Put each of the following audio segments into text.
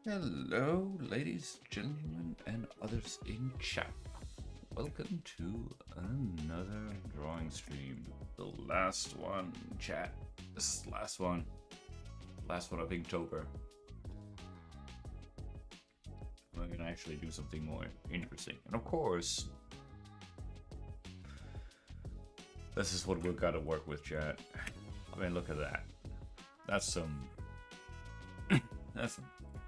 Hello, ladies, gentlemen, and others in chat. Welcome to another drawing stream. The last one, chat. This is the last one. Last one of Inktober. We're gonna actually do something more interesting. And of course, this is what we've got to work with, chat. I mean, look at that. That's some... that's some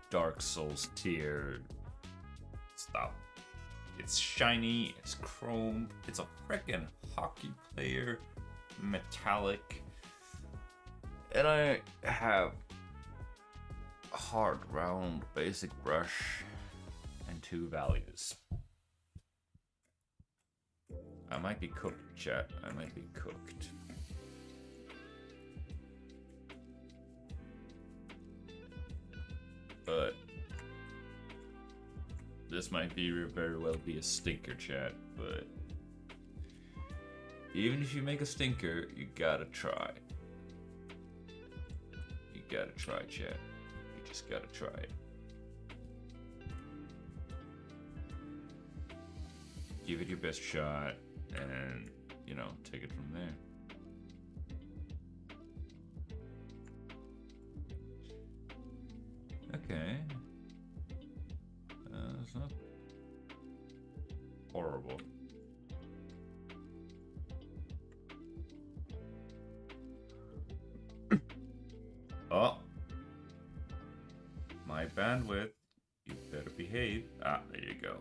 Dark Souls tier stuff. It's shiny, it's chrome, it's a freaking hockey player, metallic, and I have a hard, round, basic brush and 2 values. I might be cooked, chat. I might be cooked. But this might be very well be a stinker, chat. But even if you make a stinker, you gotta try. You gotta try, chat. You just gotta try it. Give it your best shot, and you know, take it from there. Okay. It's not horrible. Oh. My bandwidth. You better behave. Ah, there you go.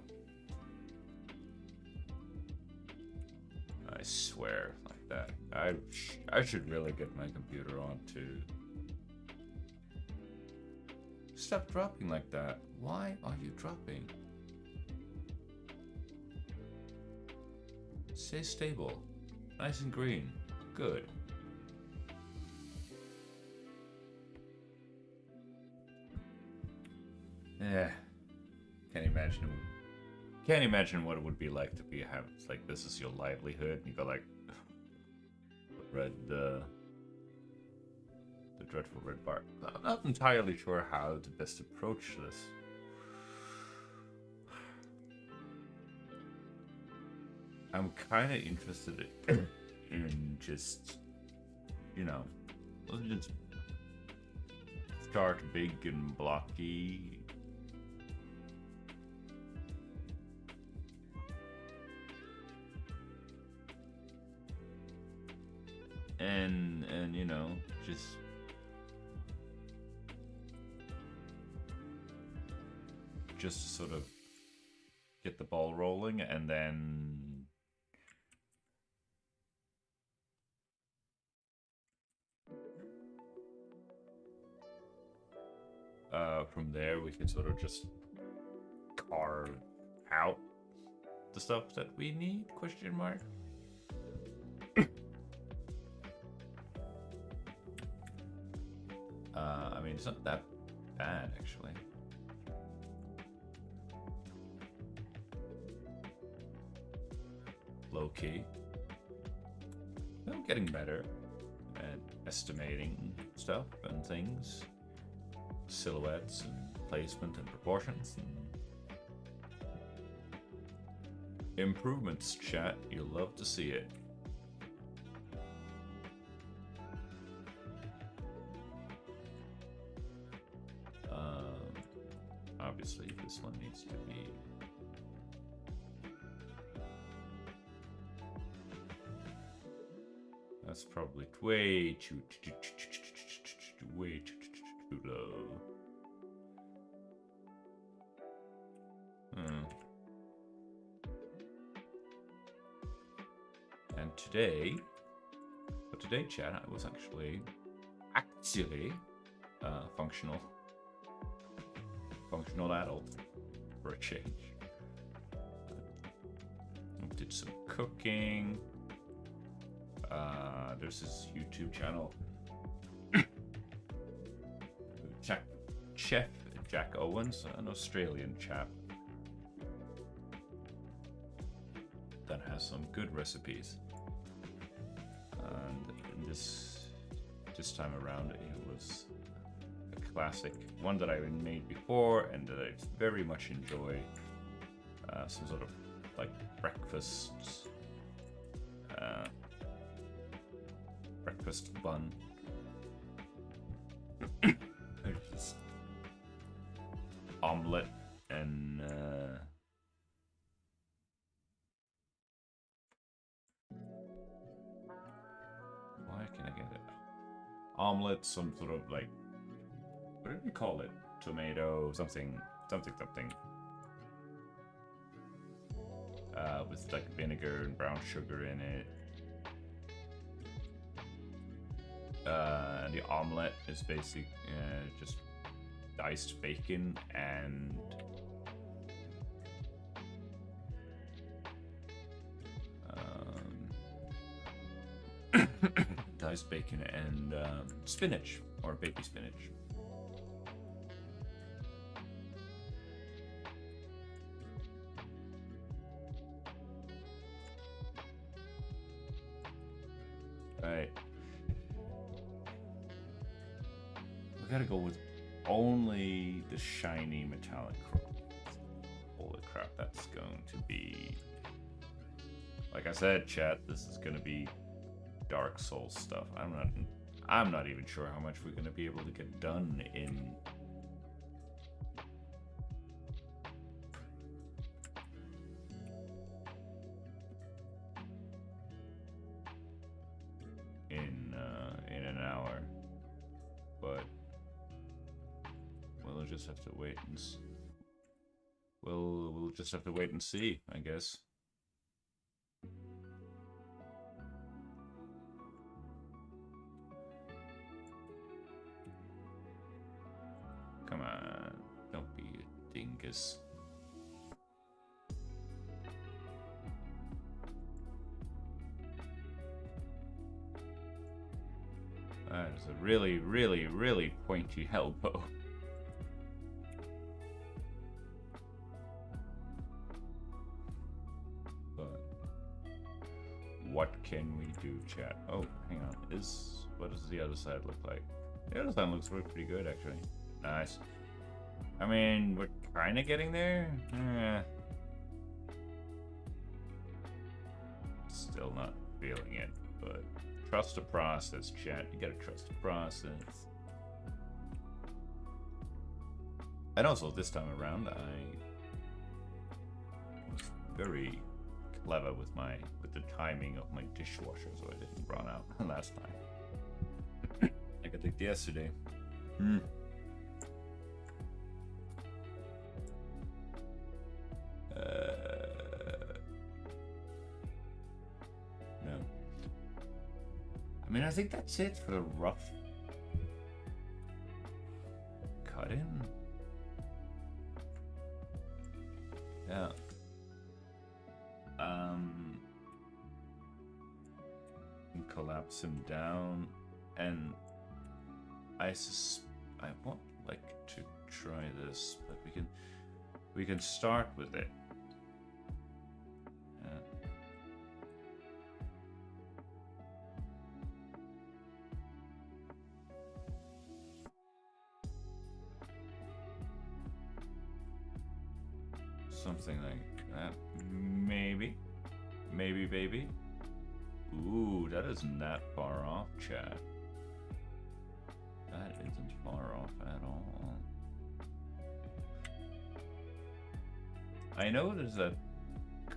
I swear, like that. I should really get my computer on too. Stop dropping like that. Why are you dropping? Stay stable. Nice and green. Good. Yeah. Can't imagine what it would be like to be having like this is your livelihood. You go like read the dreadful red bar. I'm not entirely sure how to best approach this. I'm kind of interested in just, you know, let's just start big and blocky. And you know, just to sort of get the ball rolling, and then from there we can sort of just carve out the stuff that we need, question mark. I mean, it's not that bad actually. Low key. I'm getting better at estimating stuff and things, silhouettes and placement and proportions. And improvements, chat. You'll love to see it. Obviously, this one needs to be. That's probably way too low. And today, chat, I was actually functional adult for a change. Did some cooking. There's this YouTube channel, Chef Jack Owens, an Australian chap that has some good recipes. And this time around, it was classic, one that I made before and that I very much enjoy. Some sort of like breakfast bun. Omelette and why can I get it? Omelette, some sort of like, what did we call it? Tomato, something. With like vinegar and brown sugar in it. The omelette is basically just diced bacon and diced bacon and spinach or baby spinach. Right. We gotta go with only the shiny metallic chrome. Holy crap, that's going to be... Like I said, chat, this is gonna be Dark Souls stuff. I'm not even sure how much we're gonna be able to get done in... in an hour. But we'll just have to wait and we'll just have to wait and see, I guess. Come on, don't be a dingus. That is a really, really, really pointy elbow. But what can we do, chat? Oh, hang on. What does the other side look like? The other side looks pretty good, actually. Nice. I mean, we're kind of getting there. Still not feeling it, but trust the process, chat. You gotta trust the process. And also, this time around, I was very clever with the timing of my dishwasher, so I didn't run out last time. Like I did yesterday. No. I mean, I think that's it for the rough cut in. Yeah. And collapse him down, and I won't like to try this, but we can start with it. Something like that. Maybe, baby. Ooh, that isn't that far off, chat. That isn't far off at all. I noticed that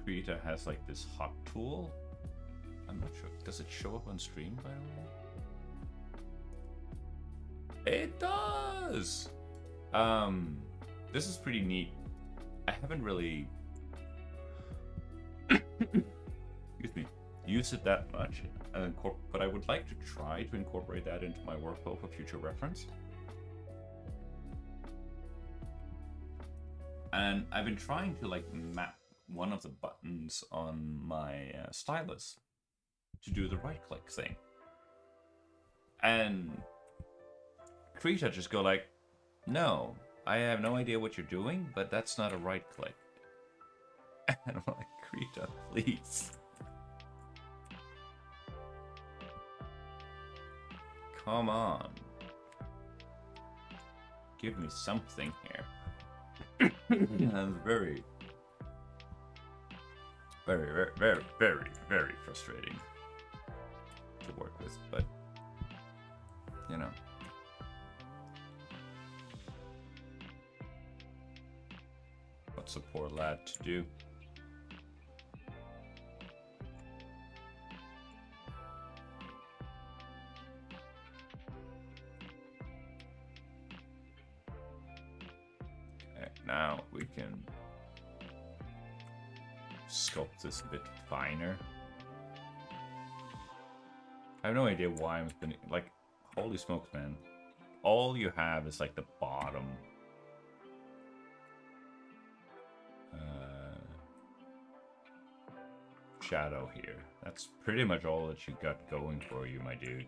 Krita has like this hot tool. I'm not sure. Does it show up on stream, by the way? It does! This is pretty neat. I haven't really excuse me, used it that much, but I would like to try to incorporate that into my workflow for future reference. And I've been trying to like map one of the buttons on my stylus to do the right click thing. And Krita just go like, no, I have no idea what you're doing, but that's not a right click. And I'm like, Krita, please. Come on. give me something here. And very, very, very, very, very frustrating to work with, but you know. What's a poor lad to do? Okay, now we can sculpt this a bit finer. I have no idea why I'm gonna, like, holy smokes, man. All you have is like the bottom shadow here. That's pretty much all that you got going for you, my dude.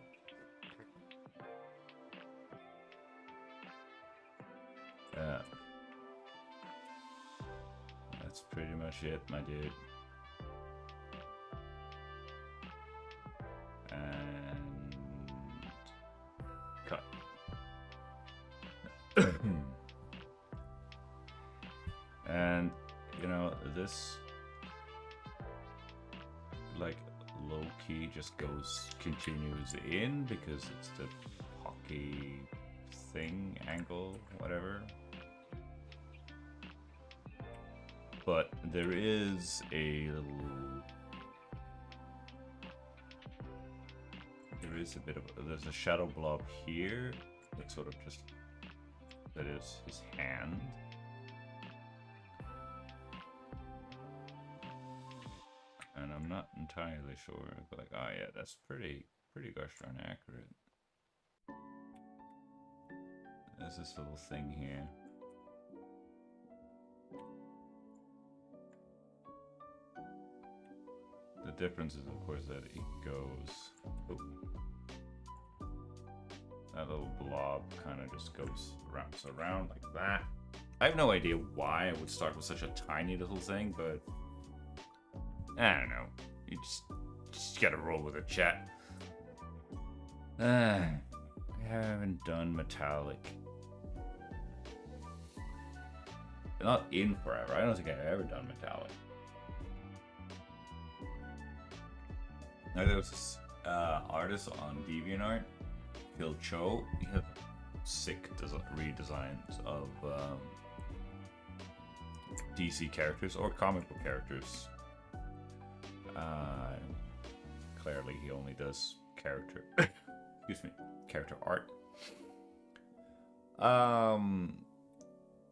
That's pretty much it, my dude. And cut. And you know, this like low-key just continues in because it's the hockey thing, angle, whatever. But there is a little, a bit of, there's a shadow blob here that sort of just, that is his hand. And I'm not entirely sure, but like, oh yeah, that's pretty gosh darn accurate. There's this little thing here. The difference is, of course, that it goes, oh, that little blob kind of just wraps around like that. I have no idea why I would start with such a tiny little thing, but I don't know. You just gotta roll with it, chat. I haven't done metallic. Not in forever. I don't think I've ever done metallic. Now there was this artist on DeviantArt, Phil Cho. He had sick redesigns of DC characters or comic book characters. Clearly he only does character excuse me, character art.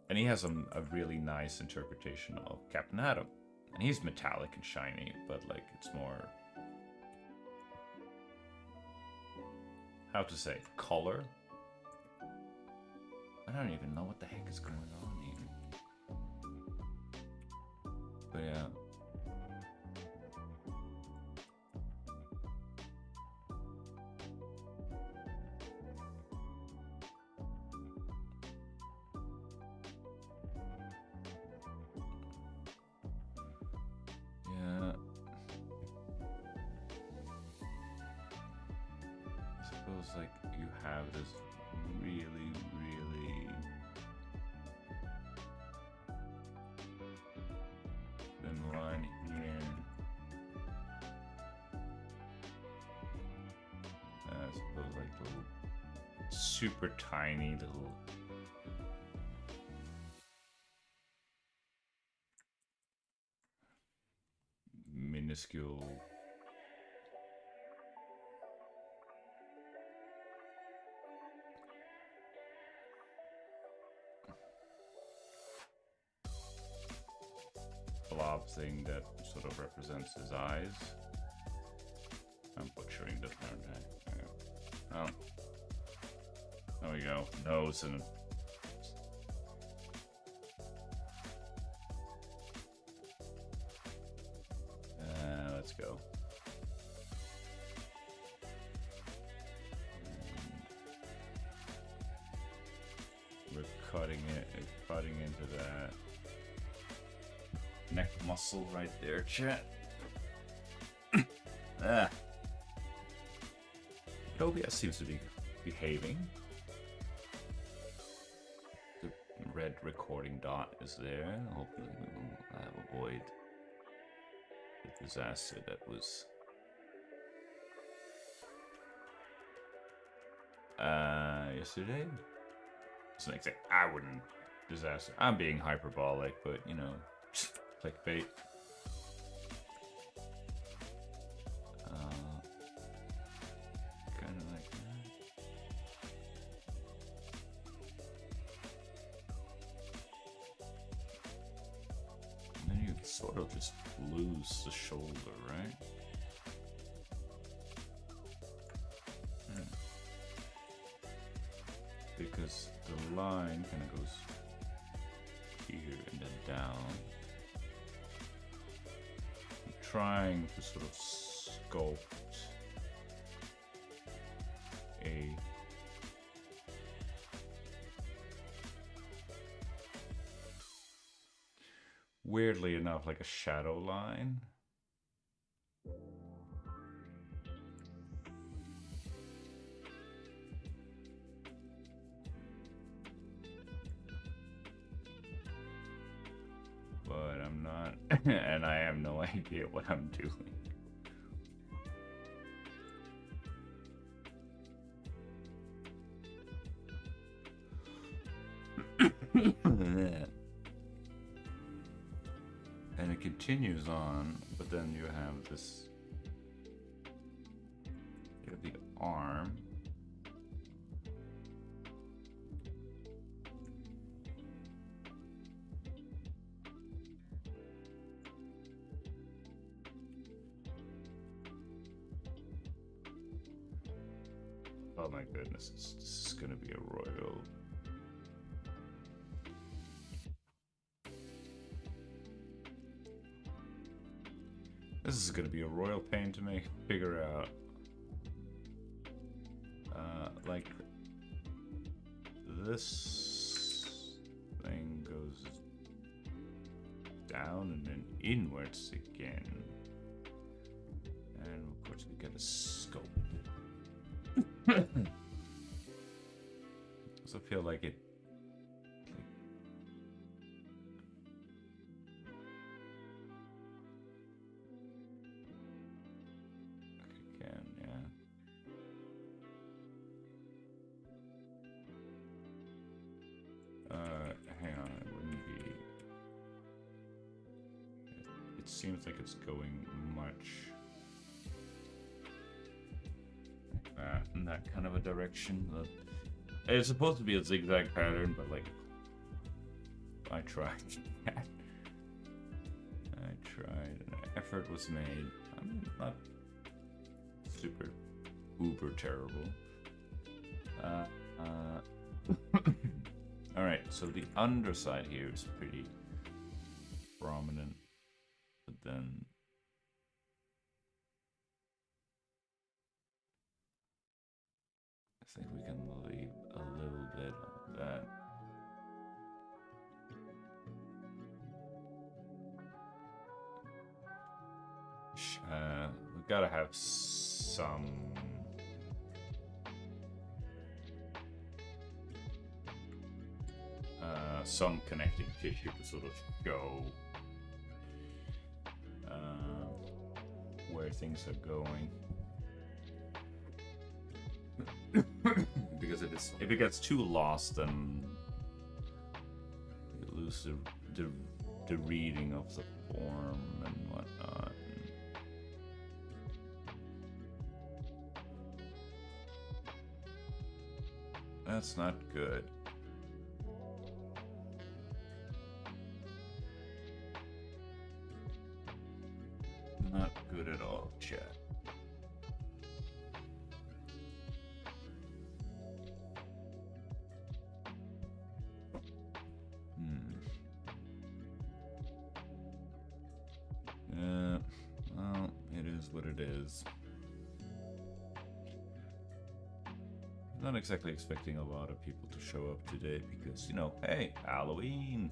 And he has a really nice interpretation of Captain Atom. And he's metallic and shiny, but like it's more, how to say, color. I don't even know what the heck is going on here. But yeah. Like you have this really thin line here. I suppose like little super tiny little minuscule blob thing that sort of represents his eyes. I'm butchering this, aren't I? Oh. There we go. Nose and let's go. We're cutting into that neck muscle right there, chat. OBS seems to be behaving. red recording dot is there. Hopefully we will avoid the disaster that was yesterday. It's like I wouldn't disaster. I'm being hyperbolic, but you know, clickbait. Kind of like that. And then you sort of just lose the shoulder, right? Because the line kind of goes here and then down. I'm trying to sort of sculpt a weirdly enough like a shadow line. But I'm not, and I have no idea what I'm doing. And it continues on, but then you have this, you have the arm. Oh my goodness, this is gonna be a royal. This is gonna be a royal pain to make figure out. Like this thing goes down and then inwards again, and of course we get a scope. So I feel like it. Again, yeah. Hang on, it wouldn't be. It seems like it's going much. In that kind of a direction. It's supposed to be a zigzag pattern, but like I tried that. I tried, and an effort was made. I mean, not super uber terrible. All right, so the underside here is pretty prominent, but then. I think we can leave a little bit of that. We gotta have some connecting tissue to sort of show where things are going. Because if it gets too lost, then you lose the reading of the form and whatnot. That's not good. Not good at all, chat. Well, it is what it is. I'm not exactly expecting a lot of people to show up today because, you know, hey, Halloween.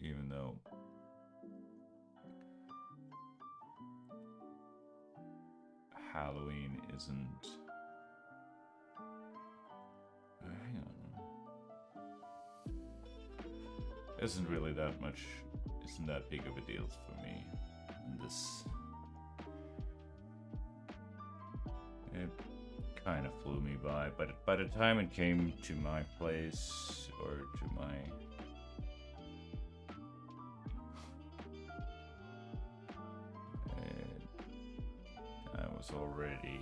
Even though Halloween isn't. Hang on. Isn't really that much. Isn't that big of a deal for me. And this. It kind of flew me by, but by the time it came to my place or to my. I was already.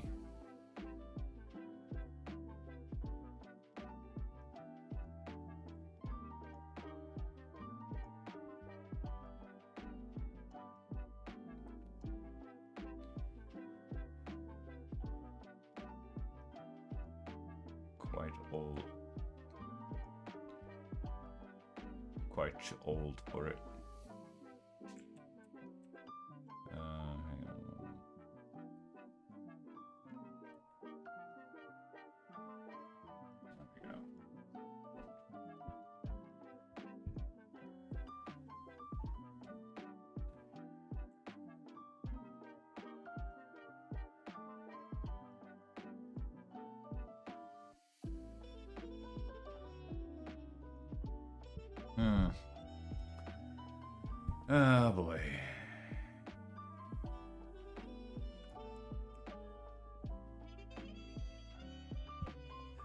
Quite old for it. Hang on. There we go. Oh boy.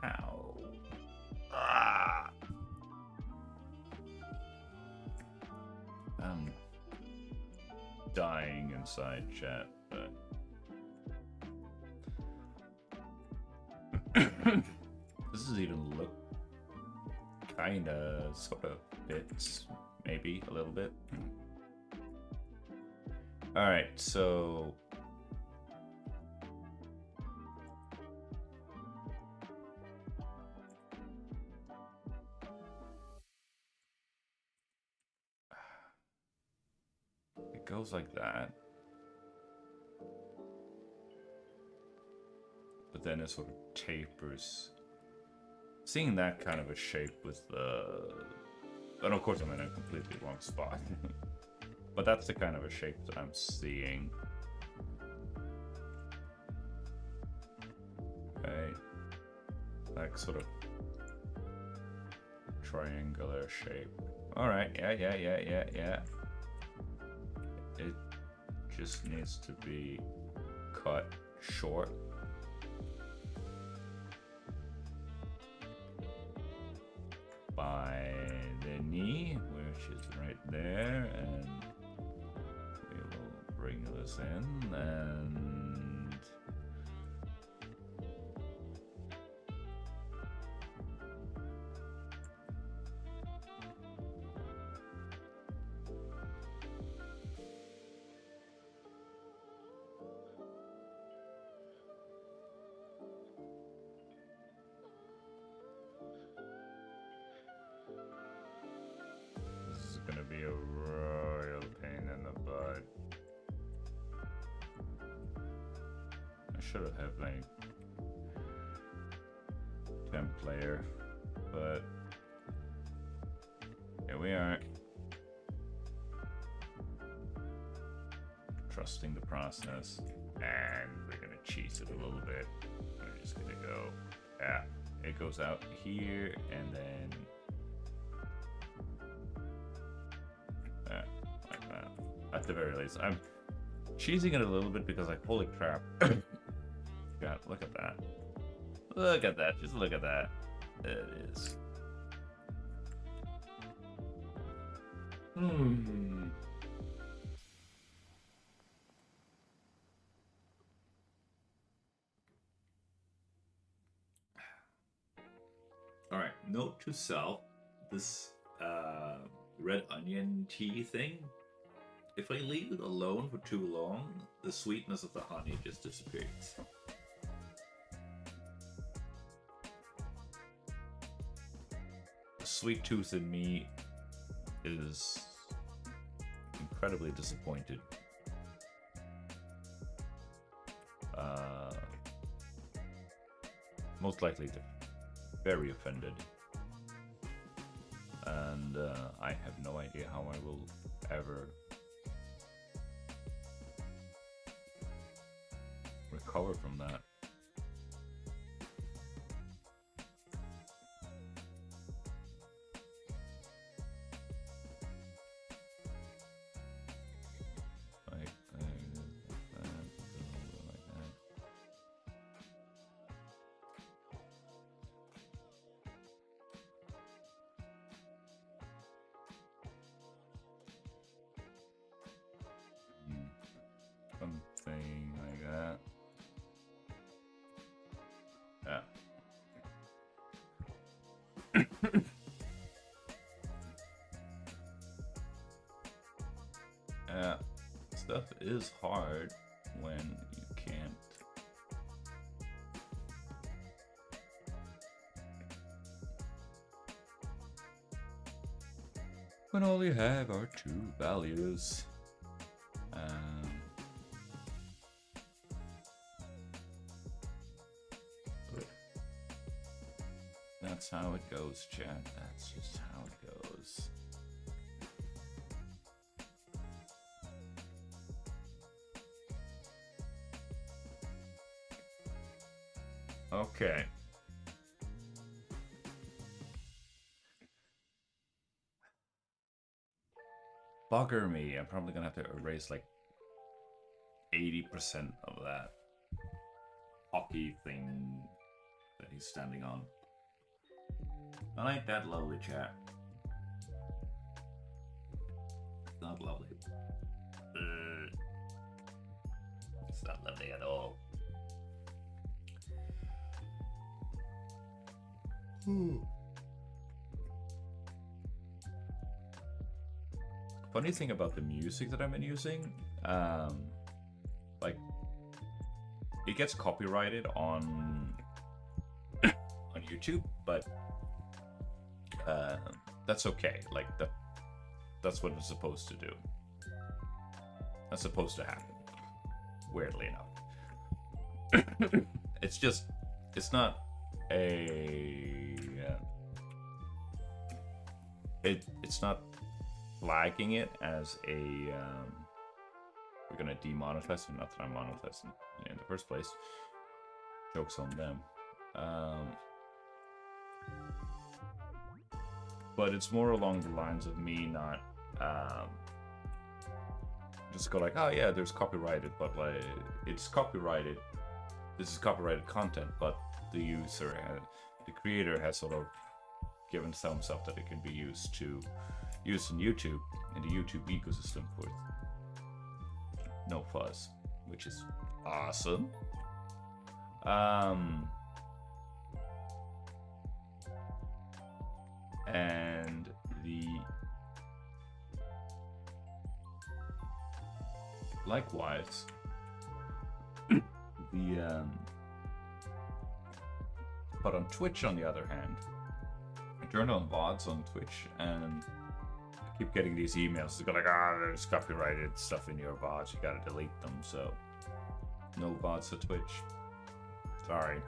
How? Ah! I'm dying inside chat, but this is even look kinda sort of fits, maybe a little bit. All right, so it goes like that, but then it sort of tapers. Seeing that kind of a shape with the, and of course I'm in a completely wrong spot. But that's the kind of a shape that I'm seeing. Right? Like sort of triangular shape. Alright, yeah. It just needs to be cut short. By the knee, which is right there, and we will bring this in, and this is gonna be a royal pain in the butt. I should have had my temp layer, but here we are. Trusting the process, and we're gonna cheese it a little bit. We're just gonna go, yeah, it goes out here, and then like that. At the very least, I'm cheesing it a little bit because, like, holy crap. God, look at that. Look at that. Just look at that. There it is. All right, note to self, this red onion tea thing, if I leave it alone for too long, the sweetness of the honey just disappears. The sweet tooth in me is incredibly disappointed. Most likely very offended. And I have no idea how I will ever recover from that. Like that, like that. Something like that. Yeah. Yeah. Stuff is hard when you can't. When all you have are two values. But that's how it goes, chat. That's just how it goes. Okay. Bugger me. I'm probably gonna have to erase like 80% of that hockey thing that he's standing on. I like that lovely, chat. Not lovely. It's not lovely at all. Funny thing about the music that I've been using, like it gets copyrighted on YouTube, but that's okay. Like that's what it's supposed to do. That's supposed to happen. Weirdly enough, it's not a it's not flagging it as a we're gonna demonetize it. Not that I'm monetizing in the first place. Jokes on them. But it's more along the lines of me not just go like, oh yeah, there's copyrighted, but like it's copyrighted. This is copyrighted content, but the creator has sort of given thumbs up that it can be used in YouTube, in the YouTube ecosystem with no fuzz, which is awesome. And likewise, but on Twitch, on the other hand, I turned on VODs on Twitch, and I keep getting these emails to go like, there's copyrighted stuff in your VODs, you gotta delete them, so no VODs to Twitch. Sorry.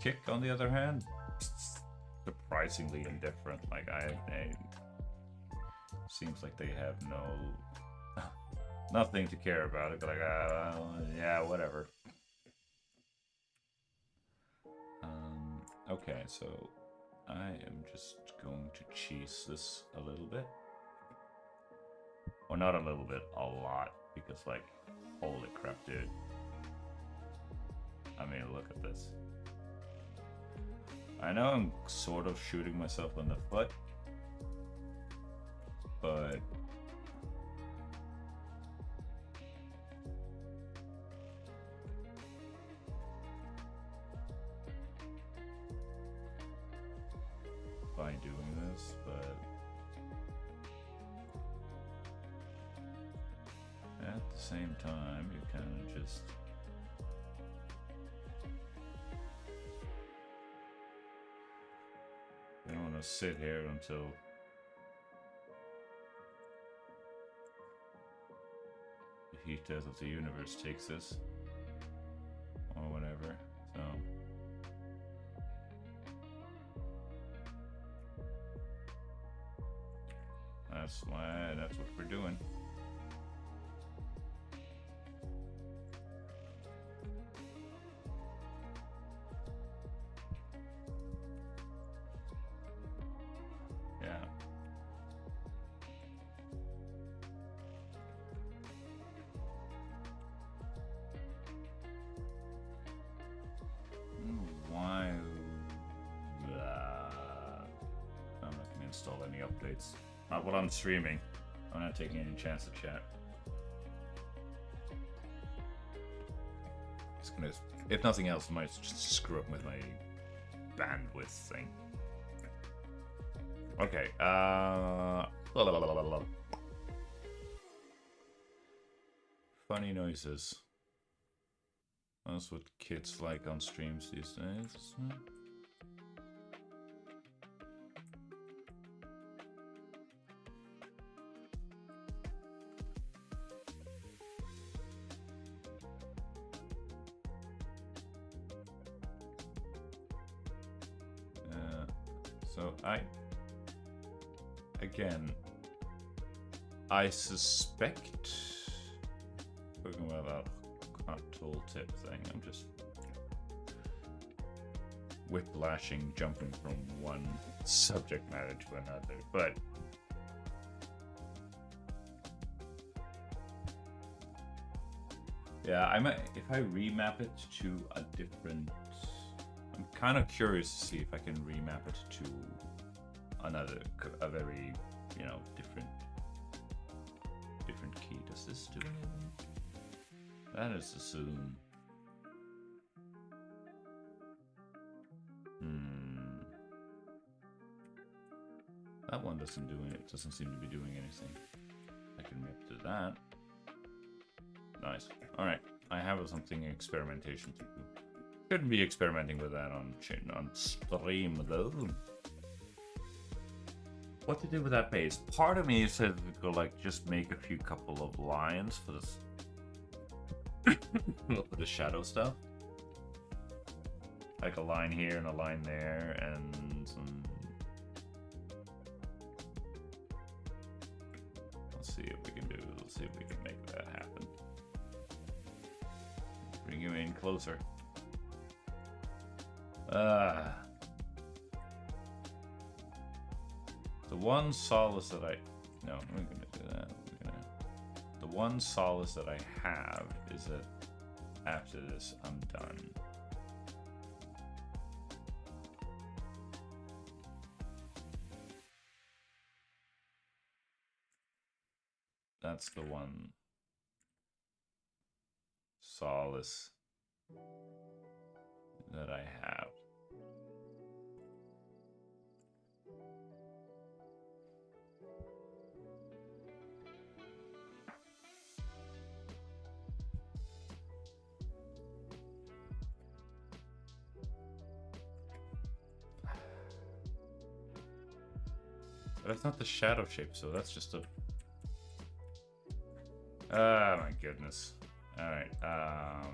Kick, on the other hand, surprisingly indifferent. Like I seems like they have nothing to care about it. Like, yeah, whatever. Okay, so I am just going to cheese this a little bit. Or not a little bit, a lot. Because, like, holy crap, dude. I mean, look at this. I know I'm sort of shooting myself in the foot, but by doing this, but at the same time, you kind of just you don't want to sit here until the heat death of the universe takes us, or whatever. So that's what we're doing. updates. Not while I'm streaming. I'm not taking any chance to chat. Just gonna, if nothing else, I might just screw up with my bandwidth thing. Okay, funny noises. That's what kids like on streams these days. So again, I suspect, talking about that tooltip thing, I'm just whiplashing, jumping from one subject matter to another, but yeah, I might, if I remap it to a different, I'm kind of curious to see if I can remap it to a very, you know, different key. Does this do anything? That is assume. That one doesn't do it. Doesn't seem to be doing anything. I can map to that. Nice. All right. I have something experimentation to do. Shouldn't be experimenting with that on stream though. What to do with that base? Part of me said we could like just make a few couple of lines for this for the shadow stuff. Like a line here and a line there and some. Let's see what we can do. Let's see if we can make that happen. Bring you in closer. The one solace that no, I'm gonna do that. The one solace that I have is that after this, I'm done. That's the one solace that I have. But that's not the shadow shape, so that's just a... Oh my goodness. Alright, yeah.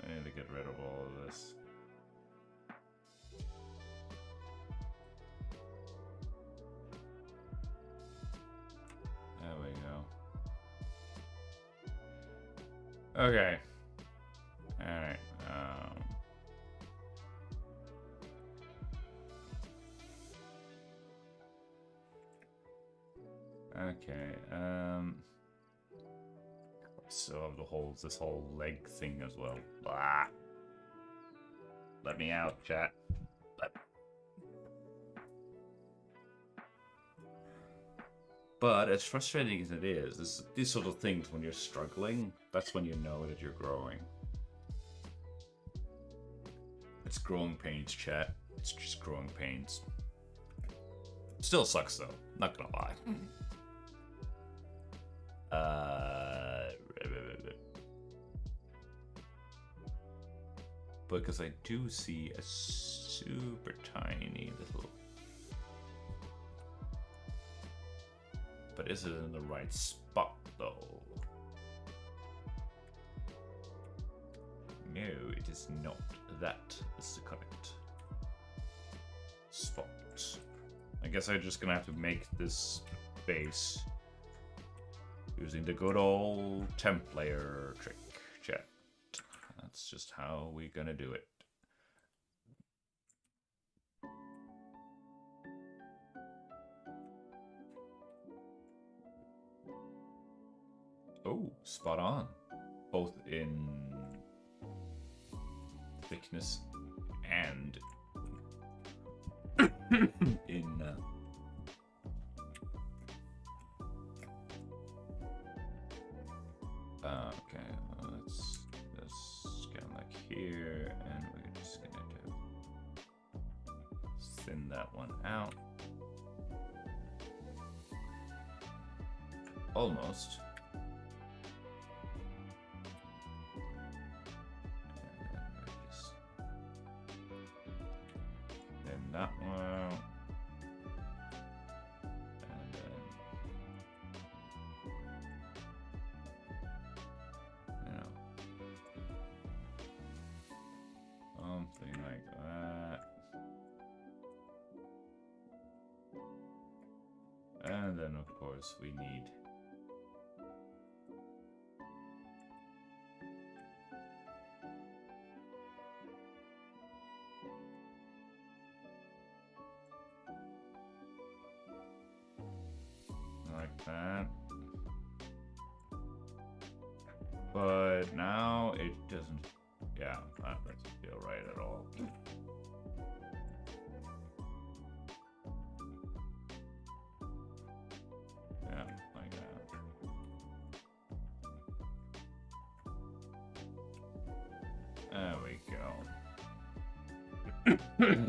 I need to get rid of all of this. There we go. Okay. Alright. Okay. So have this whole leg thing as well. Blah. Let me out, chat. But as frustrating as it is, these sort of things when you're struggling, that's when you know that you're growing. It's growing pains, chat. It's just growing pains. Still sucks though, not gonna lie. Because I do see a super tiny little... But is it in the right spot though? No, it is not. That is the correct spot. I guess I'm just gonna have to make this base using the good old templator trick, chat. That's just how we're gonna do it. Oh, spot on. Both in thickness and in okay, let's just get like here, and we're just gonna thin that one out almost. That one, and then something like that, and then of course we need that, but now it doesn't. Yeah, that doesn't feel right at all. Yeah, like that. There we go.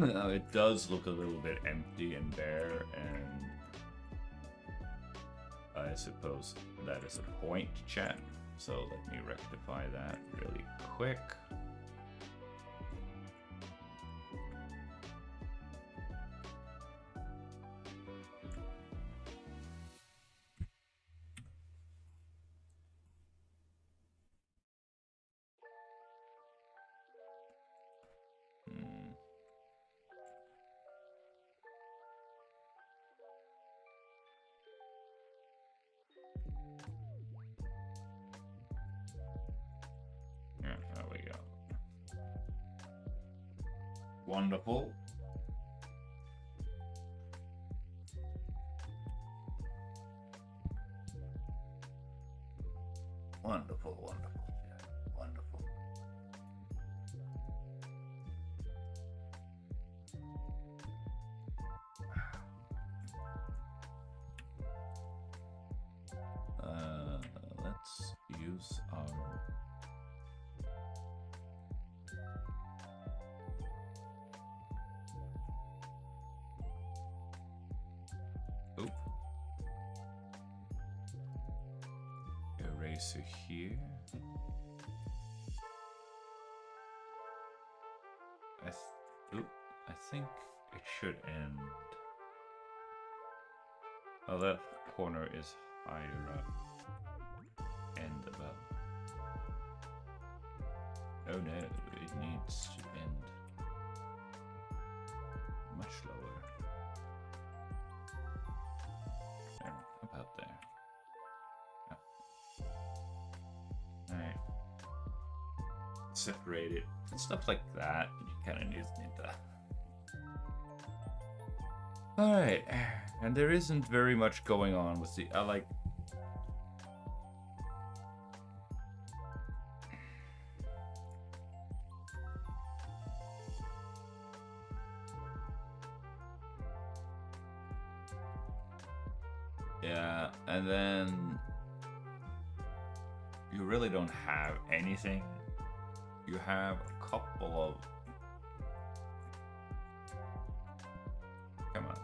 Now it does look a little bit empty and bare, and I suppose that is a point, chat. So let me rectify that really quick. Wonderful. Wonderful, wonderful, yeah, wonderful. Let's use our eraser here. I think it should end. Oh, that corner is higher up. End above. Oh no, it needs to end much lower. There, about there. Yeah. Alright. Separate it. And stuff like that. You kind of need that. Alright. And there isn't very much going on with the... Yeah, and then you really don't have anything. You have a couple of... Come on.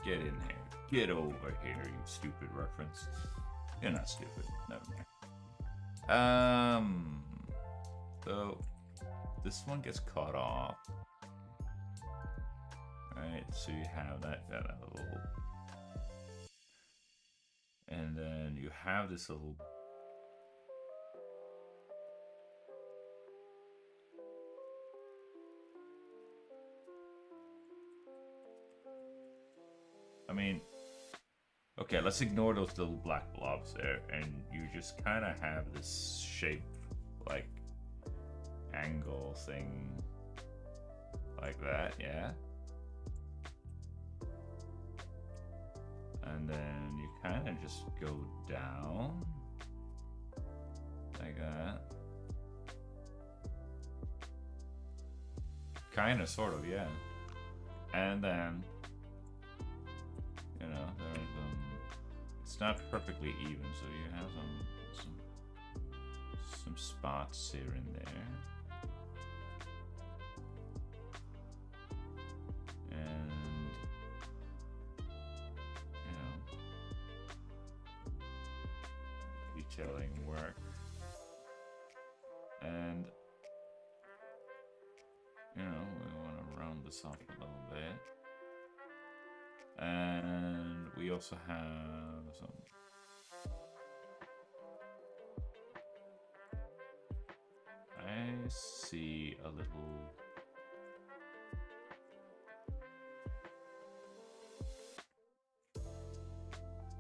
Get in here. Get over here, you stupid reference. You're not stupid. Never mind. So this one gets cut off. Right, so you have that little... And then you have this little... I mean, okay, let's ignore those little black blobs there, and you just kind of have this shape, like, angle thing, like that, yeah? And then you kind of just go down, like that. Kinda, sort of, yeah. And then, you know, there's it's not perfectly even, so you have some spots here and there. And you know, detailing work. And you know, we want to round this off a little bit. And we also have some I see a little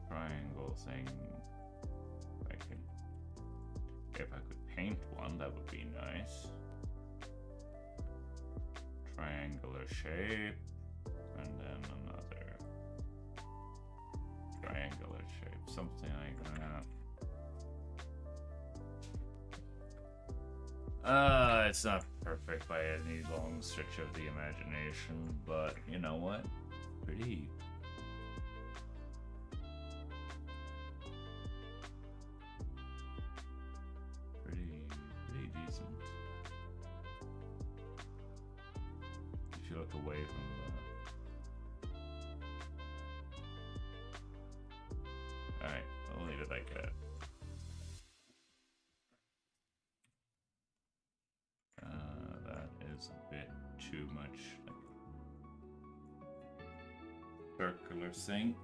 triangle thing. I can, if I could paint one, that would be nice. Triangular shape, and then another triangular shape, something like that. It's not perfect by any long stretch of the imagination, but you know what? Pretty decent. If you look away from the... Alright, I'll leave it like that. That is a bit too much like circular thing.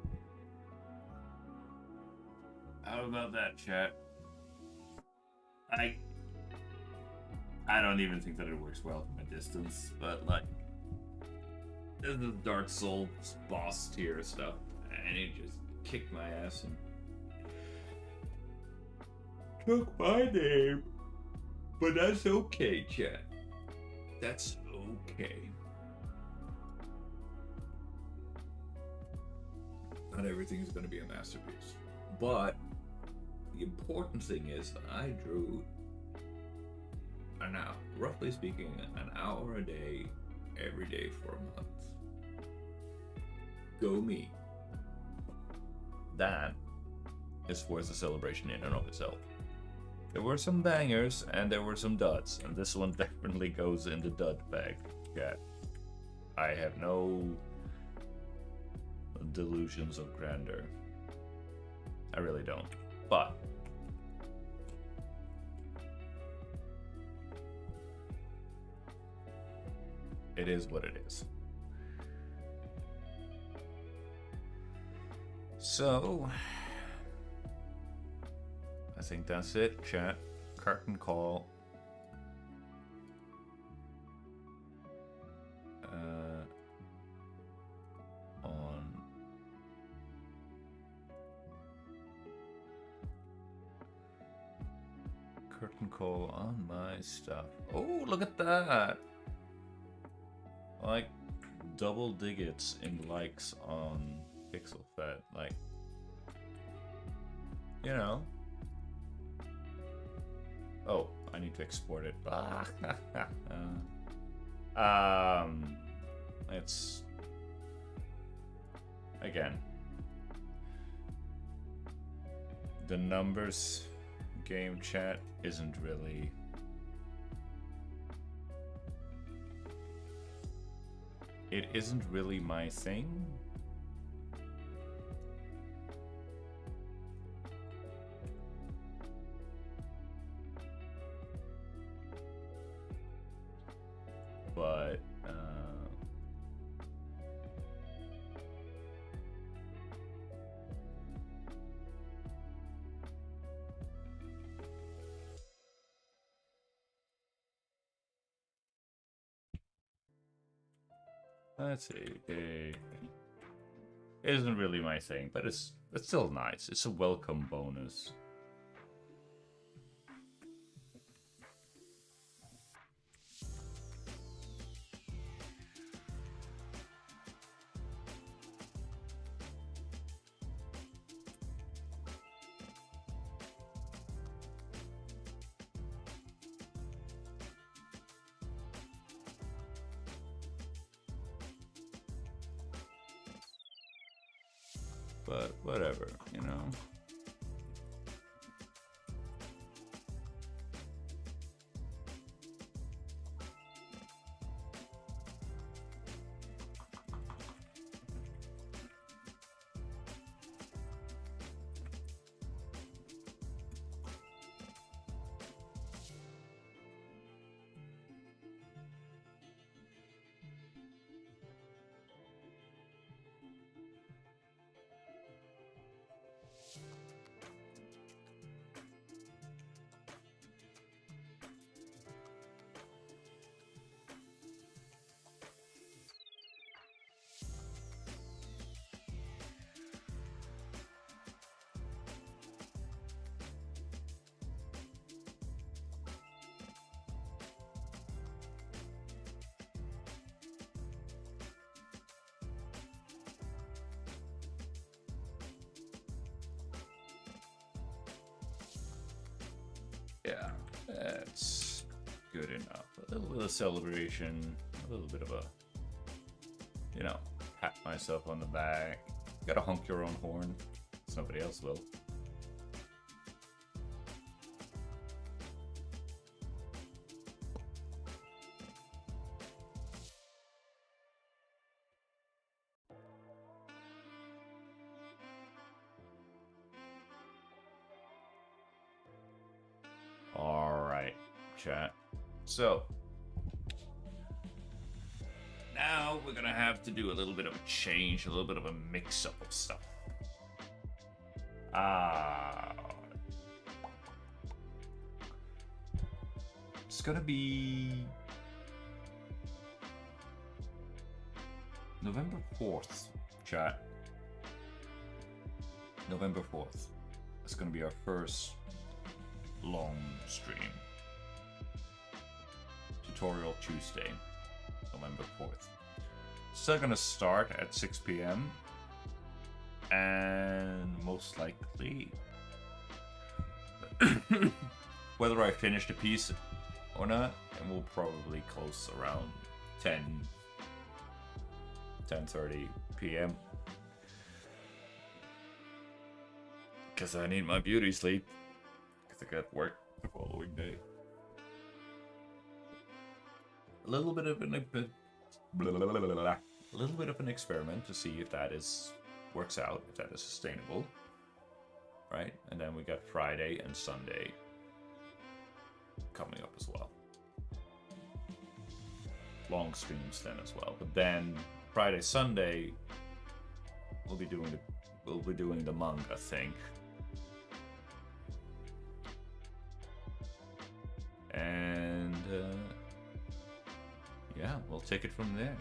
How about that, chat? I don't even think that it works well from a distance, but like this is Dark Souls boss tier stuff, and he just kicked my ass and took my name. But that's okay, chat. That's okay. Not everything is going to be a masterpiece, but the important thing is that I drew roughly speaking, an hour a day, every day for a month. Go me. That is worth a celebration in and of itself. There were some bangers and there were some duds, and this one definitely goes in the dud bag. Yeah. I have no delusions of grandeur. I really don't. But it is what it is. So I think that's it, chat. Curtain call. On curtain call on my stuff. Oh, look at that! Like double digits in likes on PixelFed. Like, you know. Oh, I need to export it. It's again the numbers game chat isn't really my thing. But let's see. It isn't really my thing, but it's still nice. It's a welcome bonus. but whatever, you know. Yeah, that's good enough. A little bit of celebration, a little bit of a, you know, pat myself on the back. Gotta honk your own horn. Somebody else will. Alright, chat. So, now we're gonna have to do a little bit of a change, a little bit of a mix-up of stuff. It's gonna be November 4th, chat. November 4th. It's gonna be our first long stream. Tutorial Tuesday, November 4th. Still gonna start at 6 p.m. and most likely whether I finish the piece or not, and we'll probably close around 10:30 p.m. because I need my beauty sleep because I got work the following day. A little bit of an experiment to see if that works out, if that is sustainable, right? And then we got Friday and Sunday coming up as well. Long streams then as well, but then Friday, Sunday, we'll be doing the manga thing. And yeah, we'll take it from there.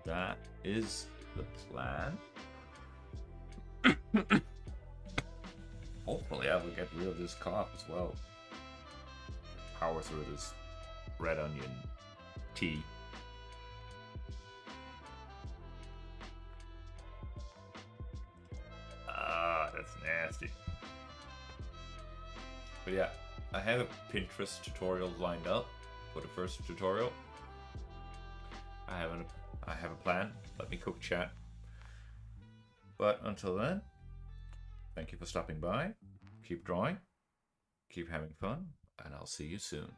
That is the plan. Hopefully I will get rid of this cough as well. Power through this red onion tea. Ah, that's nasty. But yeah, I have a Pinterest tutorial lined up for the first tutorial. I have a plan. Let me cook, chat. But until then, thank you for stopping by. Keep drawing, keep having fun, and I'll see you soon.